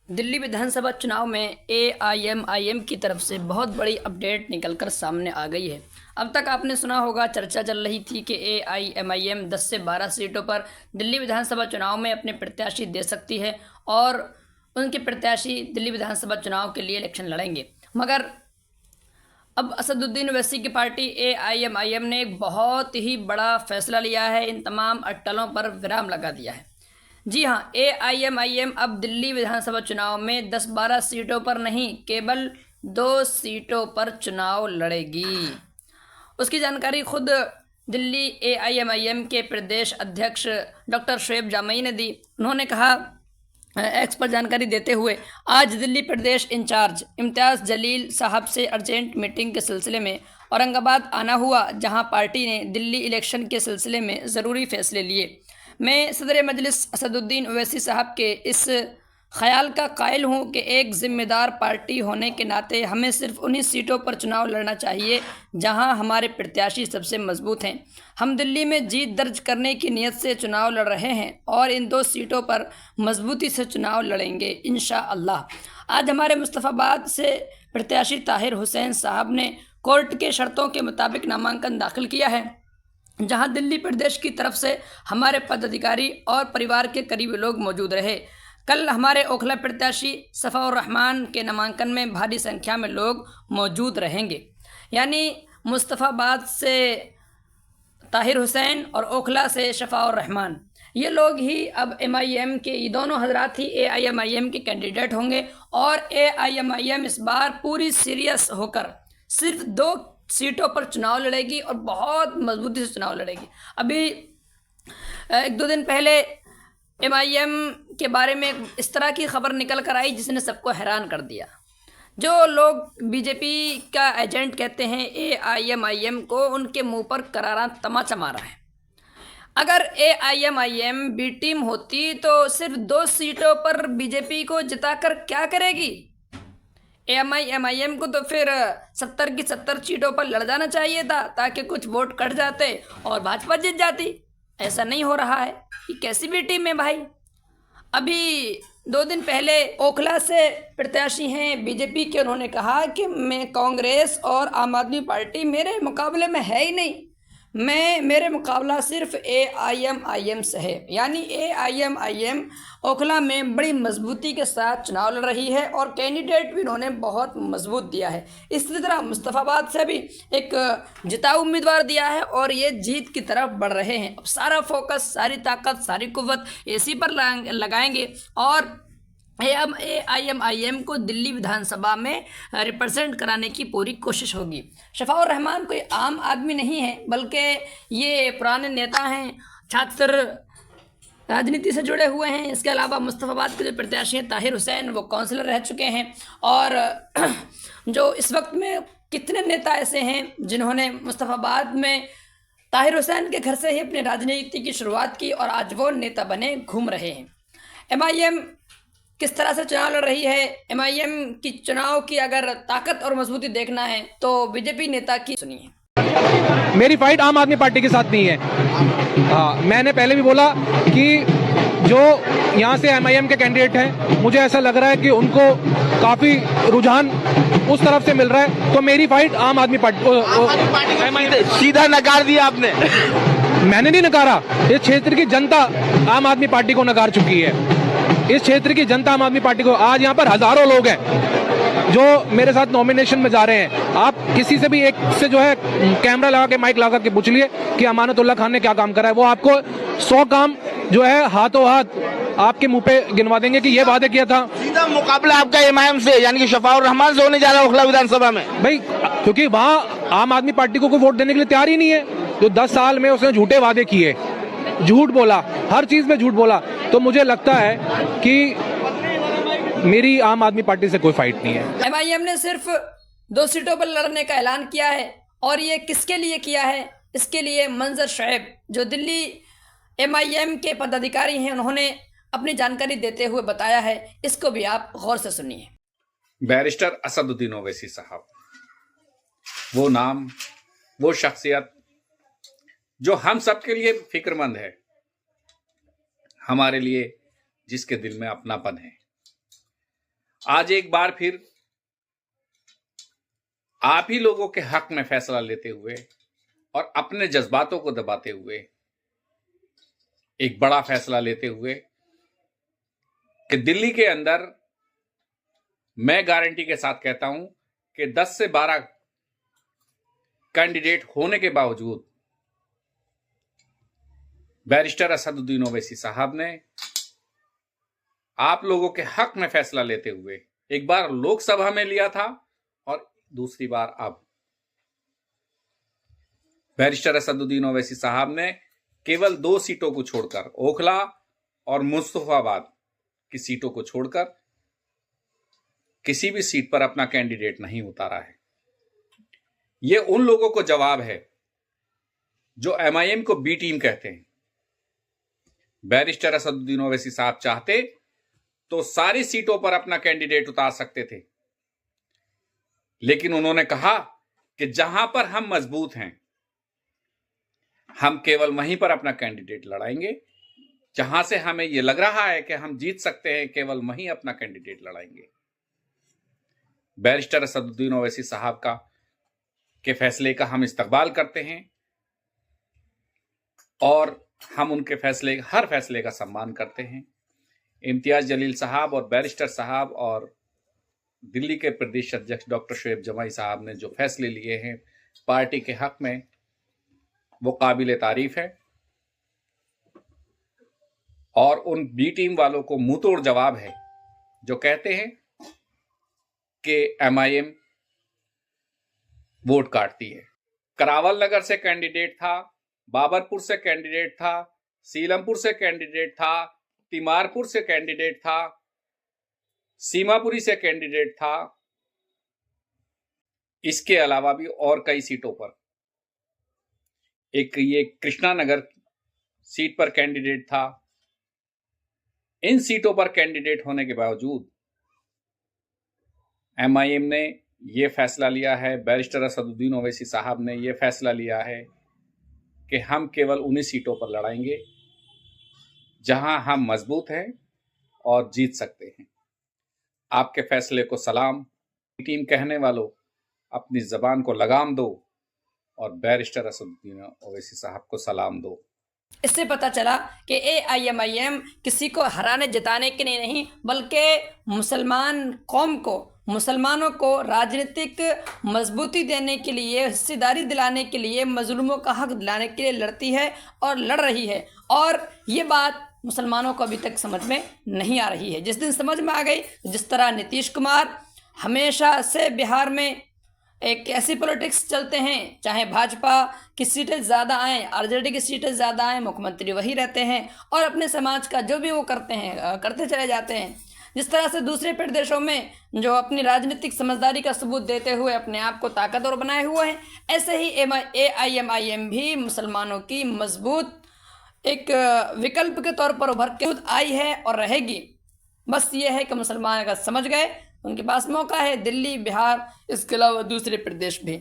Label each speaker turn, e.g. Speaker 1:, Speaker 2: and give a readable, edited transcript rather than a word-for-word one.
Speaker 1: दिल्ली विधानसभा चुनाव में एआईएमआईएम की तरफ से बहुत बड़ी अपडेट निकलकर सामने आ गई है। अब तक आपने सुना होगा, चर्चा चल रही थी कि एआईएमआईएम 10 से 12 सीटों पर दिल्ली विधानसभा चुनाव में अपने प्रत्याशी दे सकती है और उनके प्रत्याशी दिल्ली विधानसभा चुनाव के लिए इलेक्शन लड़ेंगे। मगर अब असदुद्दीन ओवैसी की पार्टी एआईएमआईएम ने एक बहुत ही बड़ा फैसला लिया है। इन तमाम अटकलों पर विराम लगा दिया है। जी हाँ, एआईएमआईएम अब दिल्ली विधानसभा चुनाव में 10-12 सीटों पर नहीं, केवल 2 सीटों पर चुनाव लड़ेगी। उसकी जानकारी खुद दिल्ली एआईएमआईएम के प्रदेश अध्यक्ष डॉक्टर शोएब जामई ने दी। उन्होंने कहा, एक्स पर जानकारी देते हुए, आज दिल्ली प्रदेश इंचार्ज इम्तियाज़ जलील साहब से अर्जेंट मीटिंग के सिलसिले में औरंगाबाद आना हुआ, जहां पार्टी ने दिल्ली इलेक्शन के सिलसिले में ज़रूरी फैसले लिए। मैं सदर मजलिस असदुद्दीन ओवैसी साहब के इस ख्याल का कायल हूँ कि एक ज़िम्मेदार पार्टी होने के नाते हमें सिर्फ उन्हीं सीटों पर चुनाव लड़ना चाहिए जहां हमारे प्रत्याशी सबसे मजबूत हैं। हम दिल्ली में जीत दर्ज करने की नीयत से चुनाव लड़ रहे हैं और इन 2 सीटों पर मजबूती से चुनाव लड़ेंगे इंशाअल्लाह। आज हमारे मुस्तफ़ाबाद से प्रत्याशी ताहिर हुसैन साहब ने कोर्ट के शर्तों के मुताबिक नामांकन दाखिल किया है, जहां दिल्ली प्रदेश की तरफ से हमारे पदाधिकारी और परिवार के करीबी लोग मौजूद रहे। कल हमारे ओखला प्रत्याशी सफ़ाउर रहमान के नामांकन में भारी संख्या में लोग मौजूद रहेंगे। यानी मुस्तफ़ाबाद से ताहिर हुसैन और ओखला से शफ़ाउर रहमान, ये लोग ही अब एमआईएम के, ये दोनों हजरात ही एआईएमआईएम के कैंडिडेट होंगे और एआईएमआईएम इस बार पूरी सीरियस होकर सिर्फ 2 सीटों पर चुनाव लड़ेगी और बहुत मजबूती से चुनाव लड़ेगी। अभी 1-2 दिन पहले एमआईएम के बारे में इस तरह की खबर निकल कर आई जिसने सबको हैरान कर दिया। जो लोग बीजेपी का एजेंट कहते हैं एआईएमआईएम को, उनके मुंह पर करारा तमाचा मारा है। अगर एआईएमआईएम बी टीम होती तो सिर्फ 2 सीटों पर बीजेपी को जिताकर क्या करेगी? एआईएमआईएम को तो फिर 70 की 70 सीटों पर लड़ जाना चाहिए था, ताकि कुछ वोट कट जाते और भाजपा जीत जाती। ऐसा नहीं हो रहा है। ये कैसी भी टीम है भाई? अभी 2 दिन पहले ओखला से प्रत्याशी हैं बीजेपी के, उन्होंने कहा कि मैं, कांग्रेस और आम आदमी पार्टी मेरे मुकाबले में है ही नहीं, मेरे मुकाबला सिर्फ एआईएमआईएम से है। यानी एआईएमआईएम ओखला में बड़ी मजबूती के साथ चुनाव लड़ रही है और कैंडिडेट भी उन्होंने बहुत मजबूत दिया है। इसी तरह मुस्तफ़ाबाद से भी एक जिताऊ उम्मीदवार दिया है और ये जीत की तरफ बढ़ रहे हैं। अब सारा फोकस, सारी ताकत, सारी कुव्वत इसी पर लगाएंगे और एआईएमआईएम को दिल्ली विधानसभा में रिप्रेजेंट कराने की पूरी कोशिश होगी। शफ़ाउर रहमान कोई आम आदमी नहीं है, बल्कि ये पुराने नेता हैं, छात्र राजनीति से जुड़े हुए हैं। इसके अलावा मुस्तफ़ाबाद के जो प्रत्याशी हैं ताहिर हुसैन, वो काउंसलर रह चुके हैं। और जो इस वक्त में कितने नेता ऐसे हैं जिन्होंने मुस्तफ़ाबाद में ताहिर हुसैन के घर से ही अपनी राजनीति की शुरुआत की और आज वो नेता बने घूम रहे हैं। एमआईएम किस तरह से चुनाव लड़ रही है? एमआईएम की चुनाव की अगर ताकत और मजबूती देखना है तो बीजेपी नेता की सुनिए।
Speaker 2: मेरी फाइट आम आदमी पार्टी के साथ नहीं है। हाँ, मैंने पहले भी बोला कि जो यहाँ से एमआईएम के कैंडिडेट हैं, मुझे ऐसा लग रहा है कि उनको काफी रुझान उस तरफ से मिल रहा है, तो मेरी फाइट आम आदमी पार्टी।
Speaker 3: सीधा नकार दिया आपने।
Speaker 2: मैंने नहीं नकारा, इस क्षेत्र की जनता आम आदमी पार्टी को नकार चुकी है। इस क्षेत्र की जनता आम आदमी पार्टी को, आज यहाँ पर हजारों लोग हैं जो मेरे साथ नॉमिनेशन में जा रहे हैं। आप किसी से भी एक से जो है कैमरा लगा के, माइक लगा के पूछ लिए कि अमानतुल्लाह खान ने क्या काम करा है, वो आपको 100 काम जो है हाथों हाथ आपके मुंह पे गिनवा देंगे कि ये वादे किया था।
Speaker 3: सीधा मुकाबला आपका एमआईएम से, यानी कि शफ़ाउर रहमान से होने जा रहा है ओखला विधानसभा में
Speaker 2: भाई, क्योंकि वहाँ आम आदमी पार्टी को कोई वोट देने के लिए तैयार ही नहीं है। जो 10 साल में उसने झूठे वादे किए, झूठ बोला, हर चीज में झूठ बोला, तो मुझे लगता है कि मेरी आम आदमी पार्टी से कोई फाइट नहीं है।
Speaker 1: एमआईएम ने सिर्फ 2 सीटों पर लड़ने का ऐलान किया है और ये किसके लिए किया है? इसके लिए मंजर शोएब, जो दिल्ली एमआईएम के पदाधिकारी हैं, उन्होंने अपनी जानकारी देते हुए बताया है। इसको भी आप गौर से सुनिए।
Speaker 4: बैरिस्टर असदुद्दीन ओवैसी साहब, वो नाम, वो शख्सियत जो हम सबके लिए फिक्रमंद है, हमारे लिए जिसके दिल में अपनापन है, आज एक बार फिर आप ही लोगों के हक में फैसला लेते हुए और अपने जज्बातों को दबाते हुए एक बड़ा फैसला लेते हुए कि दिल्ली के अंदर मैं गारंटी के साथ कहता हूं कि 10 से 12 कैंडिडेट होने के बावजूद बैरिस्टर असदुद्दीन ओवैसी साहब ने आप लोगों के हक में फैसला लेते हुए एक बार लोकसभा में लिया था और दूसरी बार अब बैरिस्टर असदुद्दीन ओवैसी साहब ने केवल 2 सीटों को छोड़कर, ओखला और मुस्तफाबाद की सीटों को छोड़कर किसी भी सीट पर अपना कैंडिडेट नहीं उतारा है। यह उन लोगों को जवाब है जो एमआईएम को बी टीम कहते हैं। बैरिस्टर असदुद्दीन ओवैसी साहब चाहते तो सारी सीटों पर अपना कैंडिडेट उतार सकते थे, लेकिन उन्होंने कहा कि जहां पर हम मजबूत हैं हम केवल वहीं पर अपना कैंडिडेट लड़ाएंगे, जहां से हमें यह लग रहा है कि हम जीत सकते हैं केवल वहीं अपना कैंडिडेट लड़ाएंगे। बैरिस्टर असदुद्दीन ओवैसी साहब के फैसले का हम इस्तकबाल करते हैं और हम उनके हर फैसले का सम्मान करते हैं। इम्तियाज जलील साहब और बैरिस्टर साहब और दिल्ली के प्रदेश अध्यक्ष डॉक्टर शोएब जमाई साहब ने जो फैसले लिए हैं पार्टी के हक में, वो काबिल तारीफ है और उन बी टीम वालों को मुंह तोड़ जवाब है जो कहते हैं कि एमआईएम वोट काटती है। करावल नगर से कैंडिडेट था, बाबरपुर से कैंडिडेट था, सीलमपुर से कैंडिडेट था, तिमारपुर से कैंडिडेट था, सीमापुरी से कैंडिडेट था। इसके अलावा भी और कई सीटों पर, एक ये कृष्णा नगर सीट पर कैंडिडेट था। इन सीटों पर कैंडिडेट होने के बावजूद एमआईएम ने यह फैसला लिया है, बैरिस्टर असदुद्दीन ओवैसी साहब ने यह फैसला लिया है कि हम केवल उन्हीं सीटों पर लड़ाएंगे जहां हम मजबूत हैं और जीत सकते हैं। आपके फैसले को सलाम। टीम कहने वालों, अपनी जबान को लगाम दो और बैरिस्टर असदुद्दीन ओवैसी साहब को सलाम दो।
Speaker 1: इससे पता चला कि एआईएमआईएम किसी को हराने जिताने के लिए नहीं, बल्कि मुसलमान कौम को, मुसलमानों को राजनीतिक मजबूती देने के लिए, हिस्सेदारी दिलाने के लिए, मजलूमों का हक दिलाने के लिए लड़ती है और लड़ रही है। और ये बात मुसलमानों को अभी तक समझ में नहीं आ रही है। जिस दिन समझ में आ गई, जिस तरह नीतीश कुमार हमेशा से बिहार में एक ऐसी पॉलिटिक्स चलते हैं, चाहे भाजपा की सीटें ज़्यादा आएँ, आरजेडी की सीटें ज़्यादा आएँ, मुख्यमंत्री वही रहते हैं और अपने समाज का जो भी वो करते हैं करते चले जाते हैं। जिस तरह से दूसरे प्रदेशों में जो अपनी राजनीतिक समझदारी का सबूत देते हुए अपने आप को ताकतवर बनाए हुए हैं, ऐसे ही एआईएमआईएम भी मुसलमानों की मजबूत एक विकल्प के तौर पर उभर के आई है और रहेगी। बस ये है कि मुसलमान अगर समझ गए, उनके पास मौका है, दिल्ली, बिहार, इसके अलावा दूसरे प्रदेश भी।